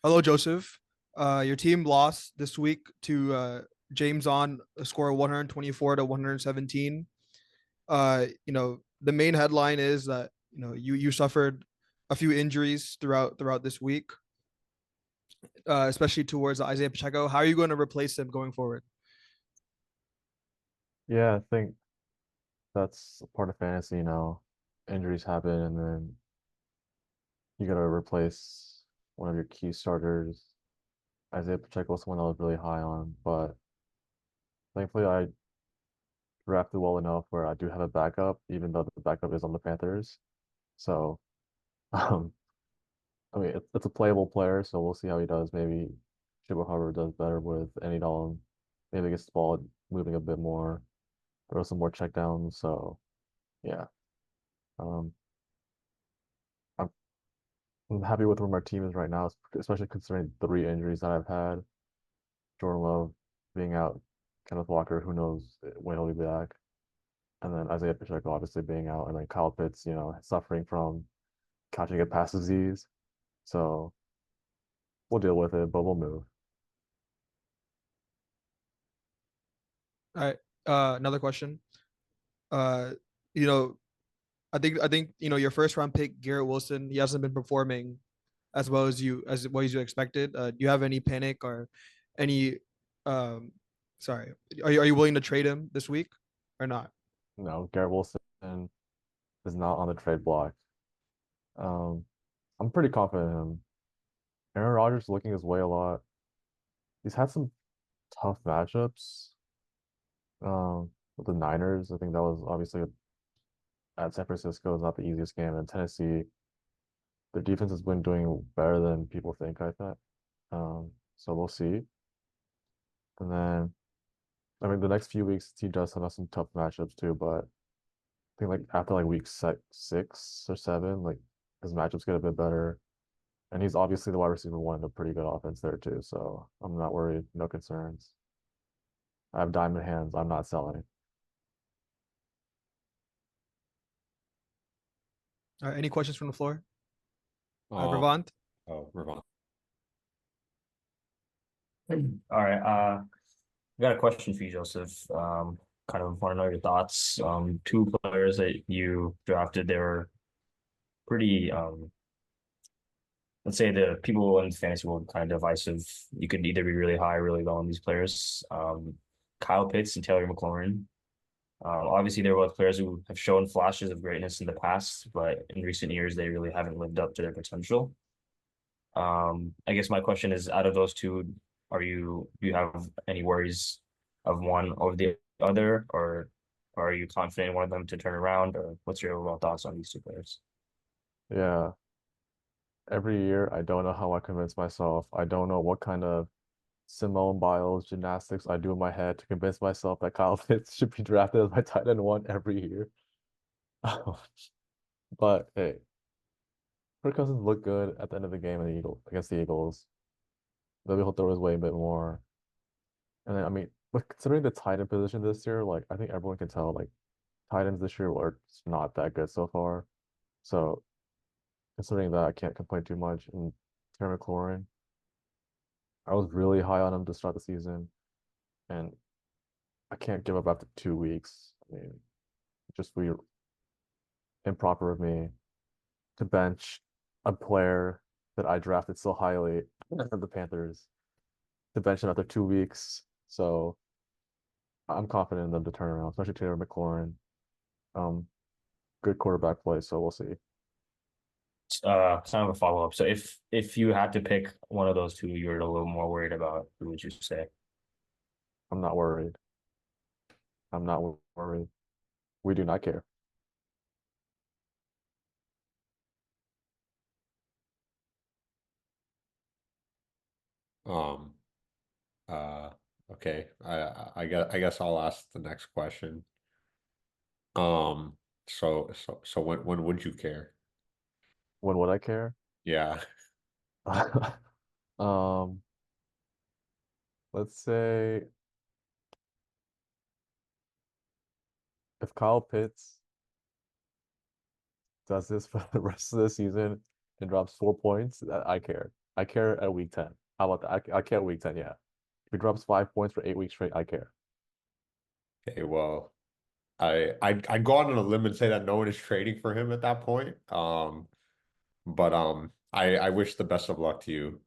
Hello, Joseph. Your team lost this week to JamesOn, a score of 124 to 117. The main headline is that you suffered a few injuries throughout this week, especially towards Isaiah Pacheco. How are you going to replace him going forward? Yeah, I think that's a part of fantasy, Injuries happen and then you gotta replace one of your key starters. Isaiah Pacheco was someone I was really high on, but thankfully I drafted well enough where I do have a backup, even though the backup is on the Panthers. So, um, I mean, it's a playable player, so we'll see how he does. Maybe Chuba Hubbard does better with any Dollar. Maybe gets the ball moving a bit more, throw some more checkdowns. So, yeah. Um, I'm I'm happy with where my team is right now, especially considering the three injuries that I've had. Jordan Love being out, Kenneth Walker, who knows when he'll be back, and then Isaiah Pacheco obviously being out, and then Kyle Pitts, suffering from catching a pass disease. So we'll deal with it, but we'll move. All right. Another question. Uh, you know, I think your first round pick Garrett Wilson. He hasn't been performing as well as you expected. Do you have any panic or any um sorry, are you willing to trade him this week or not? Garrett Wilson is not on the trade block. Um, I'm pretty confident in him. Aaron Rodgers is looking his way a lot. He's had some tough matchups. With the Niners, I think that was obviously at San Francisco is not the easiest game. And Tennessee, their defense has been doing better than people think, I think. So we'll see. And then, I mean, the next few weeks, he does have some tough matchups too. But I think like after like week 6 or 7, like his matchups get a bit better. And he's obviously the wide receiver one in a pretty good offense there too. So I'm not worried. No concerns. I have diamond hands. I'm not selling. All right, any questions from the floor? Um, Bravant? oh, Ravon. All right. I got a question for you, Joseph. Kind of want to know your thoughts. Two players that you drafted, they were pretty, let's say the people in the fantasy world kind of divisive. You could either be really high or really low on these players. Kyle Pitts and Taylor McLaurin. Obviously, they're both players who have shown flashes of greatness in the past, but in recent years, they really haven't lived up to their potential. I guess my question is, out of those two, do you have any worries of one over the other, or are you confident in one of them to turn around, or what's your overall thoughts on these two players? Yeah. Every year, I don't know how I convince myself. I don't know what kind of Simone Biles gymnastics I do in my head to convince myself that Kyle Pitts should be drafted as my tight end one every year. But hey, Kirk Cousins looked good at the end of the game against the Eagles. Maybe he'll throw his way a bit more. And then I mean, but considering the tight end position this year, like I think everyone can tell like tight ends this year are just not that good so far. So considering that, I can't complain too much. And Terry McLaurin, I was really high on him to start the season, and I can't give up after 2 weeks. I mean, just weird, improper of me to bench a player that I drafted so highly for the Panthers to bench him after 2 weeks. So I'm confident in them to turn around, especially Taylor McLaurin. Um, Good quarterback play, so we'll see. Kind of a follow-up. So if you had to pick one of those two, you're a little more worried about, who would you say? I'm not worried. I'm not worried. We do not care. Um, uh, okay. I guess I'll ask the next question. Um, so when would you care? When would I care? Yeah. Um, let's say if Kyle Pitts does this for the rest of the season and drops 4 points, I care. I care at week 10. How about that? I care at week 10, yeah. If he drops 5 points for 8 weeks straight, I care. Okay, well, I'd go out on a limb and say that no one is trading for him at that point. But I wish the best of luck to you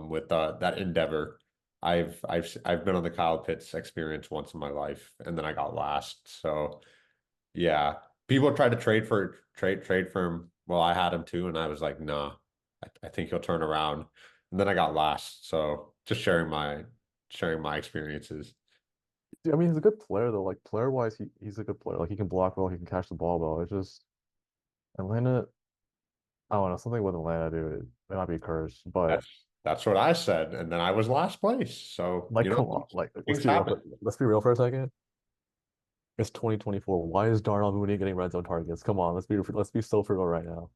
with that endeavor. I've been on the Kyle Pitts experience once in my life, and then I got last. So yeah, people tried to trade for him. Well, I had him too, and I was like, nah, I think he'll turn around. And then I got last. So just sharing my experiences. Dude, I mean, he's a good player though. Like player wise, he's a good player. Like he can block well, he can catch the ball well. It's just Atlanta. I don't know, something with Atlanta, dude. It might be cursed, but That's what I said, and then I was last place. So like, come on, like things happen. let's be real for a second. It's 2024. Why is Darnell Mooney getting red zone targets? Come on, let's be so for real right now.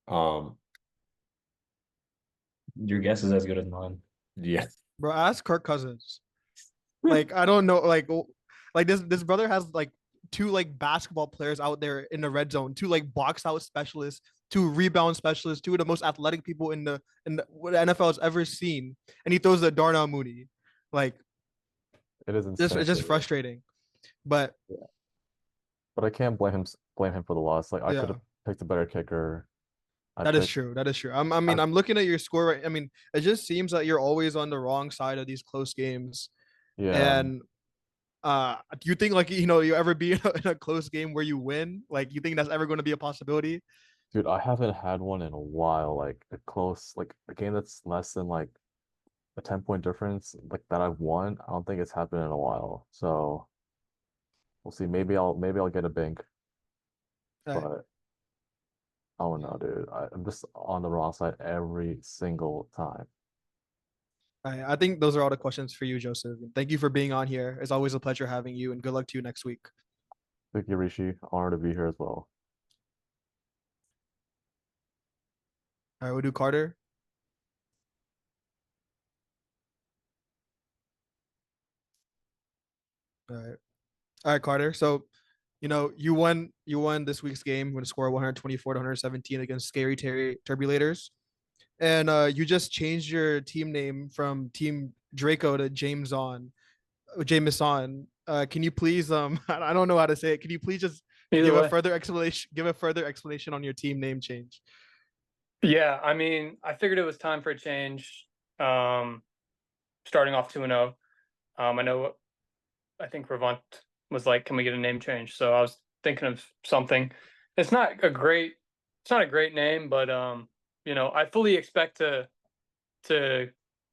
Um, Your guess is as good as mine. yeah, Bro, ask Kirk Cousins. Like I don't know, like this brother has like two like basketball players out there in the red zone, two like box out specialists, two rebound specialists, two of the most athletic people in what the NFL has ever seen, and he throws the Darnell Mooney. Like It is just it's just insanity. frustrating. But But I can't blame him for the loss. Like I could yeah, have picked a better kicker. I that is picked true. That is true. I mean, I, I'm looking at your score right. I mean, it just seems that you're always on the wrong side of these close games. yeah, And do you think like you ever be in a close game where you win? Like you think that's ever going to be a possibility? dude, I haven't had one in a while. Like a close, like a game that's less than like a 10-point difference, like that I've won. I don't think it's happened in a while. So we'll see. Maybe I'll get a bank, All right. but I don't know, dude. I'm just on the wrong side every single time. All right. I think those are all the questions for you, Joseph. Thank you for being on here. It's always a pleasure having you, and good luck to you next week. Thank you, Rishi. Honored to be here as well. All right, we'll do Carter. All right. All right, Carter. So, you won this week's game with a score of 124 to 117 against Scary Terry Turbulators. And you just changed your team name from Team Draco to JamesOn. Can you please I don't know how to say it. Can you please just Either way. give a further explanation on your team name change? Yeah, I mean, I figured it was time for a change. Starting off 2-0. I think Revant was like, "Can we get a name change?" So I was thinking of something. It's not a great name, but I fully expect to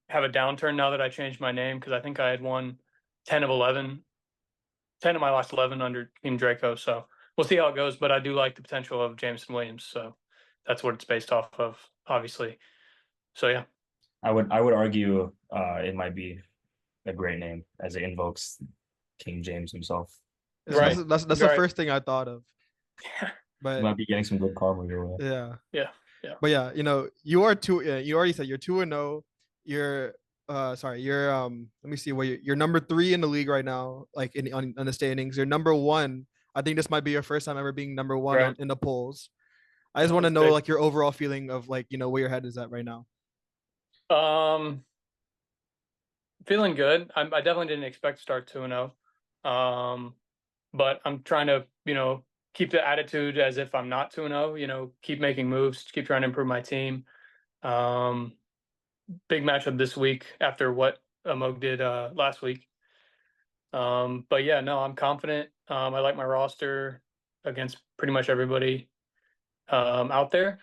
have a downturn now that I changed my name because I think I had won 10 of 11, 10 of my last 11 under Team Draco. So we'll see how it goes, but I do like the potential of Jameson Williams. So that's what it's based off of, obviously. So yeah. I would argue it might be a great name as it invokes King James himself. Yeah, Right. that's the Right. first thing I thought of. You But might be getting some good karma your way. yeah. Yeah. But yeah, you are two. Yeah, you already said you're 2-0. You're sorry, you're let me see what you're number 3 in the league right now, like on the standings. You're number 1. I think this might be your first time ever being number 1 Right. in the polls. I just want to That's know big. like your overall feeling of like, where your head is at right now. Feeling good. I definitely didn't expect to start 2-0. But I'm trying to, keep the attitude as if I'm not 2-0, keep making moves, keep trying to improve my team. Big matchup this week after what Amog did last week. But yeah, no, I'm confident. I like my roster against pretty much everybody out there.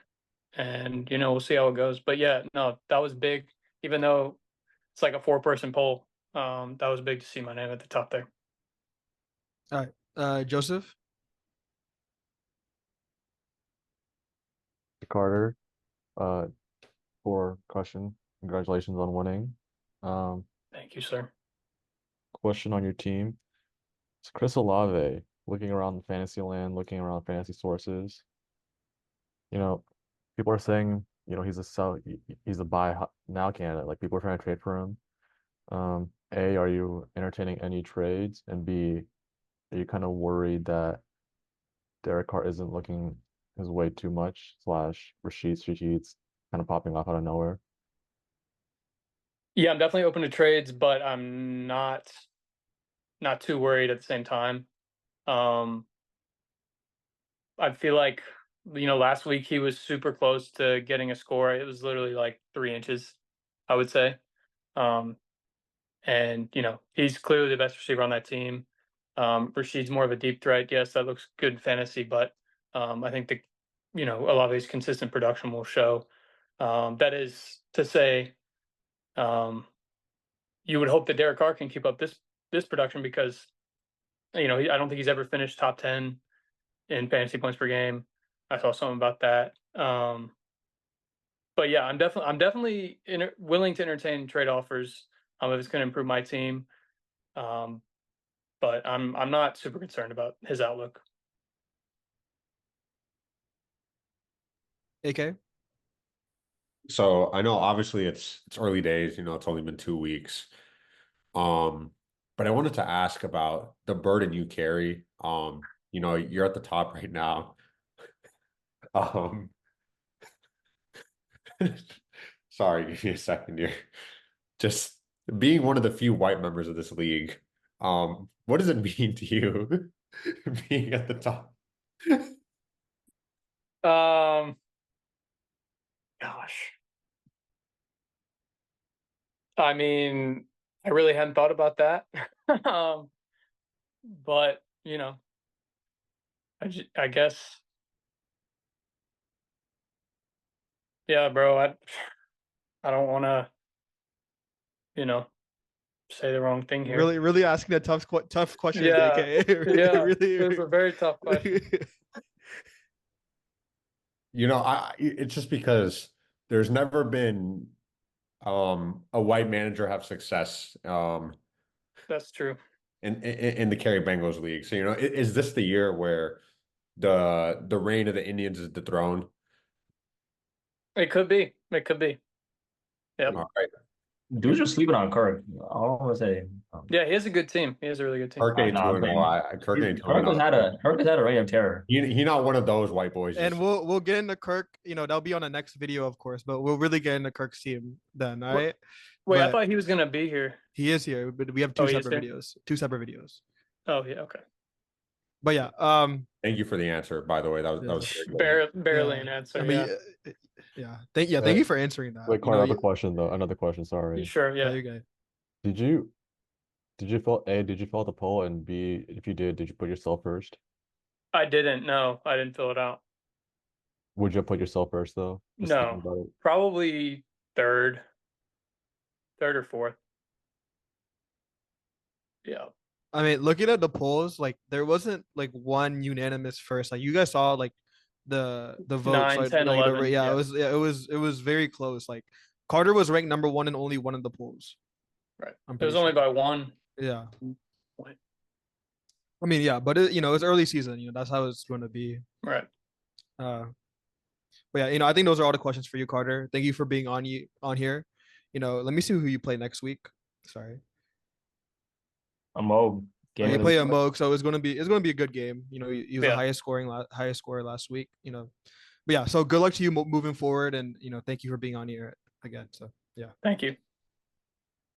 And, we'll see how it goes. But yeah, no, that was big. Even though it's like a 4-person poll, that was big to see my name at the top there. All right. Joseph. Carter, uh, for question. Congratulations on winning. Thank you, sir. Question on your team. It's Chris Olave looking around the fantasy land, looking around fantasy sources. People are saying, he's a buy now candidate. Like people are trying to trade for him. A, are you entertaining any trades? And B, are you kind of worried that Derek Carr isn't looking his way too much / Rashid Shaheed's kind of popping off out of nowhere? Yeah, I'm definitely open to trades, but I'm not too worried at the same time. I feel like, last week he was super close to getting a score. It was literally like 3 inches, I would say. And he's clearly the best receiver on that team. Rashid's more of a deep threat. Yes, that looks good in fantasy, but I think a lot of his consistent production will show. That is to say, you would hope that Derek Carr can keep up this production because I don't think he's ever finished top 10 in fantasy points per game. I saw something about that. But yeah, I'm definitely willing to entertain trade offers if it's going to improve my team. But I'm not super concerned about his outlook. AK. So I know obviously it's early days, it's only been 2 weeks. But I wanted to ask about the burden you carry. You're at the top right now. Um, sorry, give me a second here. Just being one of the few white members of this league, what does it mean to you being at the top? Gosh. I mean, I really hadn't thought about that. But, I guess, yeah, bro, I don't want to, say the wrong thing here. Really, really asking a tough question, Yeah, AK. yeah, really, it's a very tough question. It's just because there's never been a white manager have success That's true. in the Cary Bengals league. So, is this the year where the reign of the Indians is dethroned? It could be. It could be. Yep. All right. Dude's just sleeping on Kirk. All I want to say. Yeah, he has a good team. He has a really good team. Kirk ain't Nah, 2-0. Kirk ain't Kirk has 2-0. had a reign of terror. He not one of those white boys. And we'll get into Kirk. That'll be on the next video, of course. But we'll really get into Kirk's team then. All right. Wait, I But thought he was gonna be here. he is here, but we have Oh, two he is separate here? videos. Two separate videos. Oh yeah, okay. But yeah, Thank you for the answer, by the way. That was very good. Barely yeah. an answer. I mean, Thank you for answering that. Wait, Carl, another question though. Another question. Sorry. Sure, yeah. You guys. Did you fill out the poll, and B, if you did you put yourself first? I didn't. No, I didn't fill it out. Would you have put yourself first though? Just thinking about No, it. probably third or fourth. Yeah. I mean, looking at the polls, like there wasn't like one unanimous first. Like you guys saw like the votes. 9, Like, 10, like, 11, yeah, yeah. it was very close. Like Carter was ranked number one in only one of the polls. Right. I'm It was pretty only sure. by one. Yeah. Point. I mean, yeah, but it's early season. That's how it's going to be. Right. But yeah, I think those are all the questions for you, Carter. Thank you for being on here. Let me see who you play next week. Sorry. A Moog. You play a Moog, so it's gonna be a good game. He was the Yeah. highest scorer last week. But yeah, so good luck to you moving forward, and thank you for being on here again. So yeah. Thank you.